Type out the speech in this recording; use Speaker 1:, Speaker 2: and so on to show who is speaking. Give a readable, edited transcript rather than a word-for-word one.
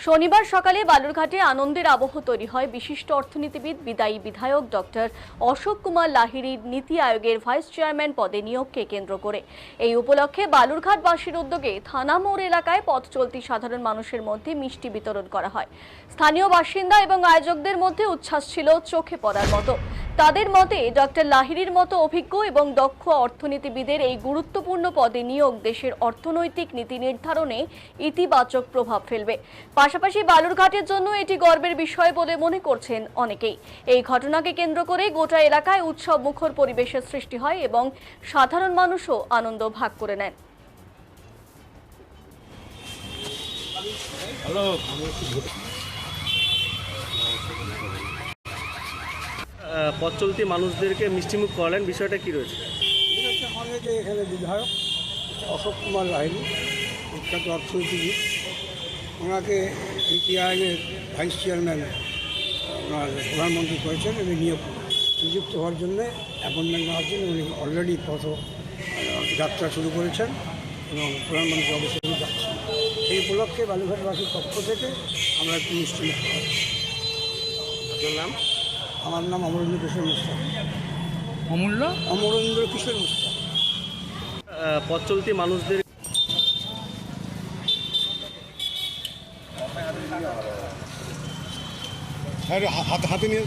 Speaker 1: শনিবার সকালে বালুরঘাটে আনন্দের আবহ তৈরি হয় বিশিষ্ট অর্থনীতিবিদ বিদায়ী বিধায়ক ডক্টর অশোক কুমার লাহিড়ীর নীতি আয়োগের ভাইস চেয়ারম্যান পদে নিয়োগকে কেন্দ্র করে। এই উপলক্ষে বালুরঘাটবাসীর উদ্যোগে থানা মোড় এলাকায় পথ চলতি সাধারণ মানুষের মধ্যে মিষ্টি বিতরণ করা হয়। স্থানীয় বাসিন্দা এবং আয়োজকদের মধ্যে উচ্ছ্বাস ছিল চোখে পড়ার মতো। তাদের মতে ডক্টর লাহিড়ীর মতো অভিজ্ঞ এবং দক্ষ অর্থনীতিবিদের এই গুরুত্বপূর্ণ পদে নিয়োগ দেশের অর্থনৈতিক নীতি নির্ধারণে ইতিবাচক প্রভাব ফেলবে। পাশাপাশি বালুরঘাটের জন্য এটি গর্বের বিষয় বলে মনে করছেন অনেকেই। এই ঘটনাকে কেন্দ্র করে গোটা এলাকায় উৎসব মুখর পরিবেশের সৃষ্টি হয় এবং সাধারণ মানুষও আনন্দ ভাগ করে নেন।
Speaker 2: পথ চলতি মানুষদেরকে মিষ্টিমুখ করালেন, বিষয়টা কি রয়েছে?
Speaker 3: আমাদের যে এখানে বিধায়ক অশোক কুমার লাহিড়ী, বিখ্যাত অর্থনীতিবিদ, ওনাকে নীতি আয়োগের ভাইস চেয়ারম্যান ওনার প্রধানমন্ত্রী করেছেন এবং নিযুক্ত হওয়ার জন্যে অ্যাপয়েন্টমেন্ট নেওয়ার জন্য উনি অলরেডি যাত্রা শুরু করেছেন এবং প্রধানমন্ত্রী অবশ্যই যাচ্ছেন। সেই উপলক্ষে বালুরঘাটবাসীর পক্ষ থেকে আমরা একটু মিষ্টিমুখ করি।
Speaker 2: আপনার নাম?
Speaker 3: আমার নাম অমরেন্দ্র কিশোর মুস্তাক। অমরেন্দ্র কিশোর মুস্তাক।
Speaker 2: পথ চলতি মানুষদের
Speaker 3: হাতে নিয়ে